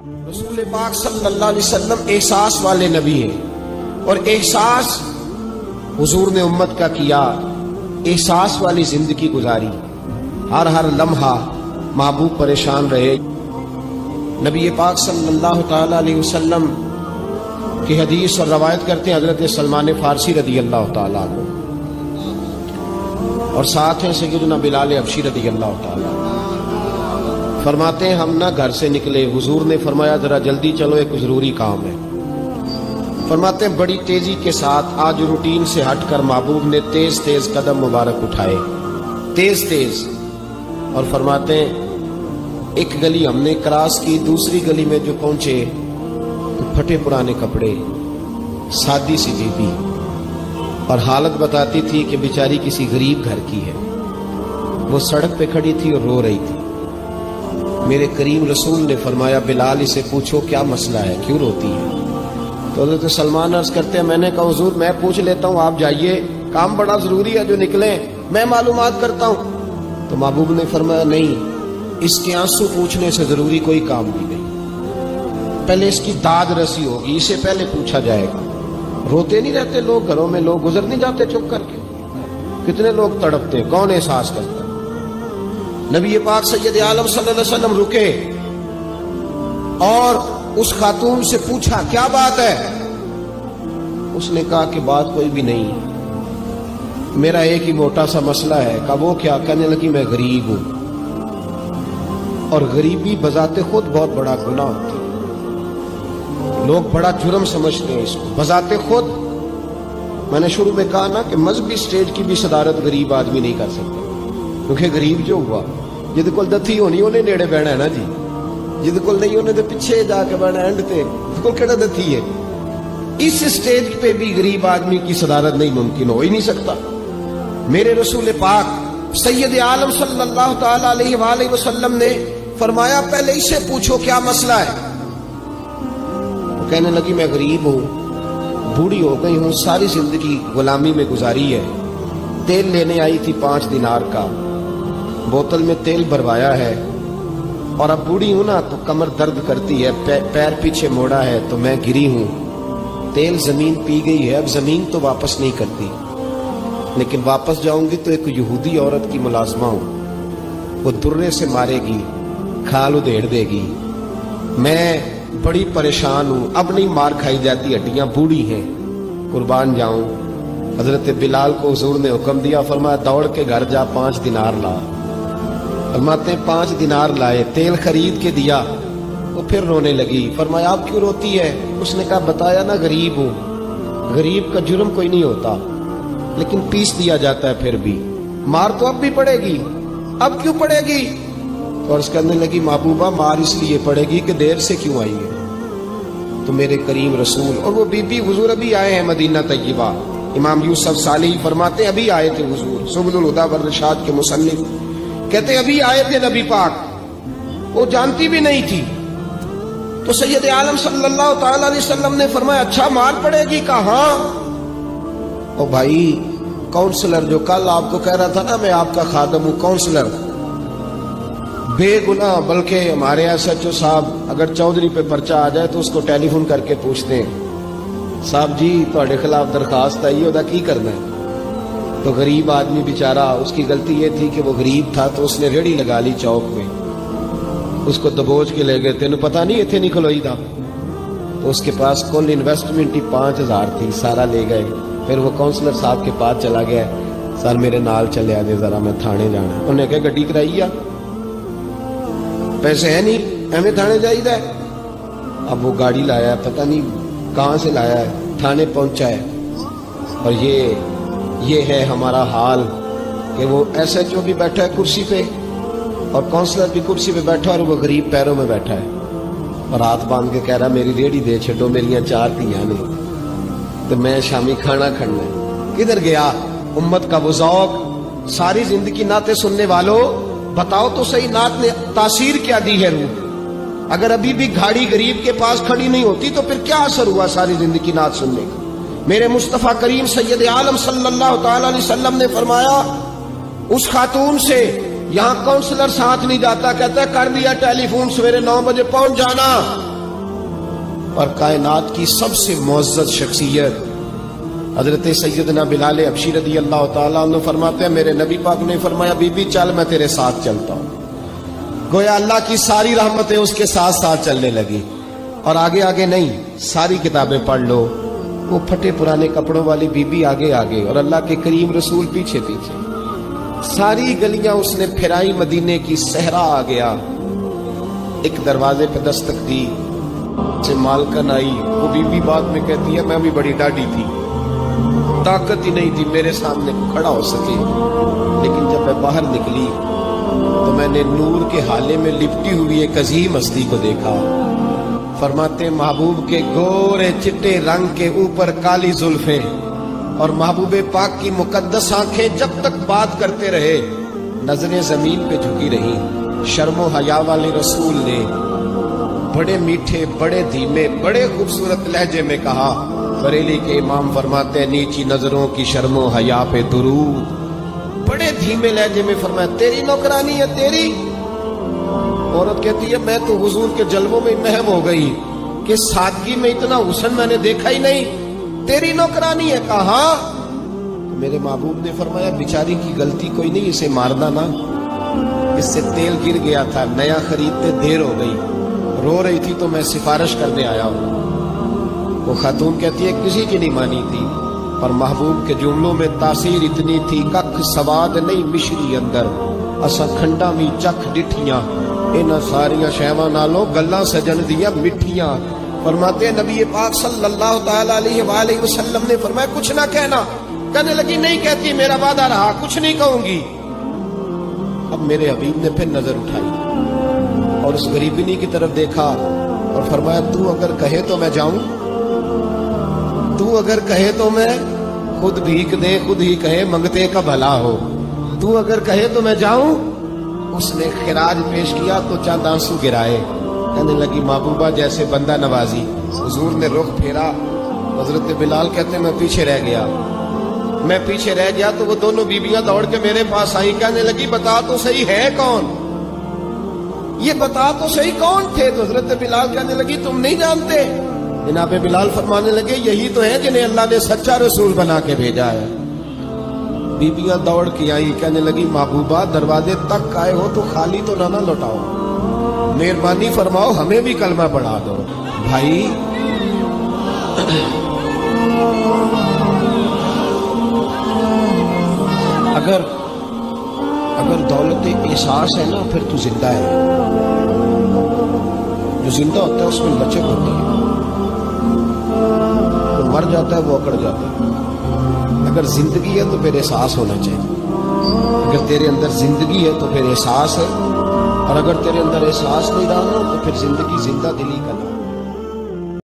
رسول پاک صلی اللہ علیہ وسلم احساس والے نبی ہیں، اور احساس حضور نے امت کا کیا، احساس والی زندگی گزاری، ہر لمحہ محبوب پریشان رہے۔ نبی پاک صلی اللہ تعالی علیہ وسلم کی حدیث اور روایت کرتے ہیں حضرت سلمان فارسی رضی اللہ تعالیٰ عنہ، اور ساتھ ہیں سیدنا بلال حبشی رضی اللہ تعالیٰ عنہ۔ فرماتے ہیں ہم نہ گھر سے نکلے، حضور نے فرمایا ذرا جلدی چلو، ایک ضروری کام ہے۔ فرماتے ہیں بڑی تیزی کے ساتھ آج روٹین سے ہٹ کر محبوب نے تیز تیز قدم مبارک اٹھائے، تیز تیز، اور فرماتے ہیں ایک گلی ہم نے کراس کی، دوسری گلی میں جو پہنچے تو پھٹے پرانے کپڑے، سادی سی بیوی، اور حالت بتاتی تھی کہ بیچاری کسی غریب گھر کی ہے۔ وہ سڑک پہ کھڑی تھی اور رو رہی تھی۔ میرے کریم رسول نے فرمایا بلال اسے پوچھو کیا مسئلہ ہے، کیوں روتی ہے؟ تو حضرت سلمان عرض کرتے ہیں میں نے کہا حضور میں پوچھ لیتا ہوں، آپ جائیے، کام بڑا ضروری ہے جو نکلے، میں معلومات کرتا ہوں۔ تو محبوب نے فرمایا نہیں، اس کے آنسو پوچھنے سے ضروری کوئی کام بھی نہیں، پہلے اس کی داد رسی ہوگی، اسے پہلے پوچھا جائے گا۔ روتے نہیں رہتے لوگ گھروں میں، لوگ گزر نہیں جاتے چپ کر کے؟ کتنے لوگ تڑپتے، کون احساس کرتا؟ نبی پاک سید عالم صلی اللہ علیہ وسلم رکے اور اس خاتون سے پوچھا کیا بات ہے؟ اس نے کہا کہ بات کوئی بھی نہیں، میرا ایک ہی موٹا سا مسئلہ ہے۔ کہا وہ کیا؟ کہنے لگی میں غریب ہوں، اور غریبی بذات خود بہت بڑا گناہ ہوتی ہے، لوگ بڑا جرم سمجھتے ہیں اس کو بذات خود۔ میں نے شروع میں کہا نا کہ مذہبی سٹیج کی بھی صدارت غریب آدمی نہیں کر سکتا، کیونکہ غریب جو ہوا جد کول دتھی ہونی انہیں نیڑے بہنا ہے نا جی، جد کول نہیں انہیں تو پیچھے جا کے بہنا اینڈ تے کول کیڑا دتھی ہے۔ اس سٹیج پہ بھی غریب آدمی کی صدارت نہیں ممکن، ہو ہی نہیں سکتا۔ میرے رسول پاک سید عالم صلی اللہ تعالی علیہ وآلہ وسلم نے فرمایا پہلے اسے پوچھو کیا مسئلہ ہے۔ وہ کہنے لگی میں غریب ہوں، بوڑھی ہو گئی ہوں، ساری زندگی غلامی میں گزاری ہے، تیل لینے آئی تھی 5 دینار کا، بوتل میں تیل بھروایا ہے، اور اب بوڑھی ہوں نا تو کمر درد کرتی ہے، پیر پیچھے موڑا ہے تو میں گری ہوں، تیل زمین پی گئی ہے، اب زمین تو واپس نہیں کرتی، لیکن واپس جاؤں گی تو ایک یہودی عورت کی ملازمہ ہوں، وہ درے سے مارے گی، کھال ادھیڑ دے گی، میں بڑی پریشان ہوں، اب نہیں مار کھائی جاتی، ہڈیاں بوڑھی ہیں، قربان جاؤں۔ حضرت بلال کو حضور نے حکم دیا، فرمایا دوڑ کے گھر جا 5 دینار لا۔ فرماتے ہیں 5 دینار لائے، تیل خرید کے دیا، وہ پھر رونے لگی۔ فرمایا آپ کیوں روتی ہے؟ اس نے کہا بتایا نا غریب ہوں، غریب کا جرم کوئی نہیں ہوتا، لیکن پیس دیا جاتا ہے، پھر بھی مار تو اب بھی پڑے گی، اب کیوں پڑے گی؟ اور اس کہنے لگی محبوبہ مار اس لیے پڑے گی کہ دیر سے کیوں آئی ہے۔ تو میرے کریم رسول اور وہ بی بی حضور ابھی آئے ہیں مدینہ طیبہ، امام یوسف صالحی فرماتے ہیں ابھی آئے تھے حضور، سبل الہدی والرشاد کے مصنف کہتے ہیں ابھی آئے تھے نبی پاک، وہ جانتی بھی نہیں تھی۔ تو سید عالم صلی اللہ تعالی علیہ وسلم نے فرمایا اچھا مار پڑے گی؟ کہا ہاں۔ او بھائی کونسلر جو کل آپ کو کہہ رہا تھا نا میں آپ کا خادم ہوں، کونسلر بے گناہ، بلکہ ہمارے SHO صاحب اگر چودھری پہ پرچہ آ جائے تو اس کو ٹیلی فون کر کے پوچھتے ہیں صاحب جی تہاڈے خلاف درخواست آئی ہے، کی کرنا ہے؟ تو غریب آدمی بیچارہ، اس کی غلطی یہ تھی کہ وہ غریب تھا تو اس نے ریڑھی لگا لی چوک میں، اس کو دبوچ کے لے گئے، تینوں پتہ نہیں اتنے نہیں کھلوئی تھا، تو اس کے پاس کل انویسٹمنٹ ہی 5000 تھی، سارا لے گئے۔ پھر وہ کونسلر صاحب کے پاس چلا گیا، سر میرے نال چلے آجے ذرا میں تھانے جانا۔ انہوں نے کہا گڈی کرائی آ، پیسے ہیں نہیں ایویں تھانے جائیدا ہے۔ اب وہ گاڑی لایا، پتہ نہیں کہاں سے لایا ہے، تھانے پہنچا ہے، اور یہ ہے ہمارا حال کہ وہ SHO بھی بیٹھا ہے کرسی پہ اور کونسلر بھی کرسی پہ بیٹھا، اور وہ غریب پیروں میں بیٹھا ہے اور ہاتھ باندھ کے کہہ رہا میری ریڑھی دے چھڈو، میریاں 4 دھیاں نے تو میں شامی کھانا کھڑنا ہے۔ کدھر گیا امت کا وہ ذوق؟ ساری زندگی نعتیں سننے والوں بتاؤ تو صحیح نعت نے تاثیر کیا دی ہے روح؟ اگر ابھی بھی گھاڑی غریب کے پاس کھڑی نہیں ہوتی تو پھر کیا اثر ہوا ساری زندگی نعت سننے کا؟ میرے مصطفیٰ کریم سید عالم صلی اللہ تعالی علیہ وسلم نے فرمایا اس خاتون سے، یہاں کونسلر ساتھ نہیں جاتا، کہتا ہے کر دیا ٹیلی فون، سویرے 9 بجے پہنچ جانا، اور کائنات کی سب سے معزز شخصیت حضرت سیدنا بلال حبشی رضی اللہ تعالیٰ عنہ فرماتے ہیں میرے نبی پاک نے فرمایا بی بی چل میں تیرے ساتھ چلتا ہوں. گویا اللہ کی ساری رحمتیں اس کے ساتھ ساتھ چلنے لگی. اور آگے آگے نہیں، ساری کتابیں پڑھ لو، وہ پھٹے پرانے کپڑوں والی بی بی آگے آگے اور اللہ کے کریم رسول پیچھے پیچھے. ساری گلیاں اس نے پھرائی، مدینے کی صحرا آ گیا. ایک دروازے پہ دستک دی سے مالکن آئی. وہ بی بی بعد میں کہتی ہے میں بھی بڑی ڈاڈی تھی، طاقت ہی نہیں تھی میرے سامنے کھڑا ہو سکے، لیکن جب میں باہر نکلی تو میں نے نور کے حالے میں لپٹی ہوئی ایک عظیم ہستی کو دیکھا. فرماتے محبوب کے گورے چٹے رنگ کے اوپر کالی زلفیں اور محبوب پاک کی مقدس آنکھیں جب تک بات کرتے رہے نظریں زمین پہ جھکی رہی. شرم و حیا والے رسول نے بڑے میٹھے، بڑے دھیمے، بڑے خوبصورت لہجے میں کہا. بریلی کے امام فرماتے ہیں نیچی نظروں کی شرم و حیا پہ درود. بڑے دھیمے لہجے میں فرمایا تیری نوکرانی ہے تیری. عورت کہتی ہے میں تو حضور کے جلووں میں محو ہو گئی کہ سادگی میں اتنا حسن میں نے دیکھا ہی نہیں، تیری نوکرانی ہے. کہا میرے محبوب نے فرمایا بیچاری کی غلطی کوئی نہیں، اسے مارنا نا، اس سے تیل گر گیا تھا، نیا خریدتے دیر ہو گئی، رو رہی تھی تو میں سفارش کرنے آیا ہوں. وہ خاتون کہتی ہے کسی کی نہیں مانی تھی، پر محبوب کے جملوں میں تاثیر اتنی تھی ککھ سواد نہیں مشری اندر اسا کھنڈا می چکھ ڈٹھیاں انہاں ساریاں شیواں نالوں گلاں سجن دیاں مٹھیاں. فرماتے ہیں نبی پاک صلی اللہ تعالی علیہ وآلہ وسلم نے فرمایا کچھ نہ کہنا. کہنے لگی نہیں کہتی، میرا وعدہ رہا، کچھ نہیں کہوں گی. اب میرے حبیب نے پھر نظر اٹھائی اور اس غریبنی کی طرف دیکھا اور فرمایا تو اگر کہے تو میں جاؤں، تو اگر کہے تو میں خود بھیک دے خود ہی کہے منگتے کا بھلا ہو، تو اگر کہے تو میں جاؤں. اس نے خراج پیش کیا تو چند آنسو گرائے. کہنے لگی محبوبہ جیسے بندہ نوازی. حضور نے رخ پھیرا. حضرت بلال کہتے میں پیچھے رہ گیا. میں پیچھے رہ گیا تو وہ دونوں بیویاں دوڑ کے میرے پاس آئی. کہنے لگی بتا تو صحیح ہے کون، یہ بتا تو صحیح کون تھے. تو حضرت بلال کہنے لگی تم نہیں جانتے. جناب بلال فرمانے لگے یہی تو ہیں جنہیں اللہ نے سچا رسول بنا کے بھیجا ہے. بیبیاں دوڑ کے آئی. کہنے لگی محبوبہ دروازے تک آئے ہو تو خالی تو نہ لوٹاؤ، مہربانی فرماؤ ہمیں بھی کلمہ پڑھا دو. بھائی اگر دولت احساس ہے نا پھر تو زندہ ہے. جو زندہ ہوتا ہے اس میں لچک ہوتی ہے، جو مر جاتا ہے وہ اکڑ جاتا ہے. اگر زندگی ہے تو پھر احساس ہونا چاہیے. اگر تیرے اندر زندگی ہے تو پھر احساس ہے، اور اگر تیرے اندر احساس نہیں رہا تو پھر زندگی زندہ دلی کا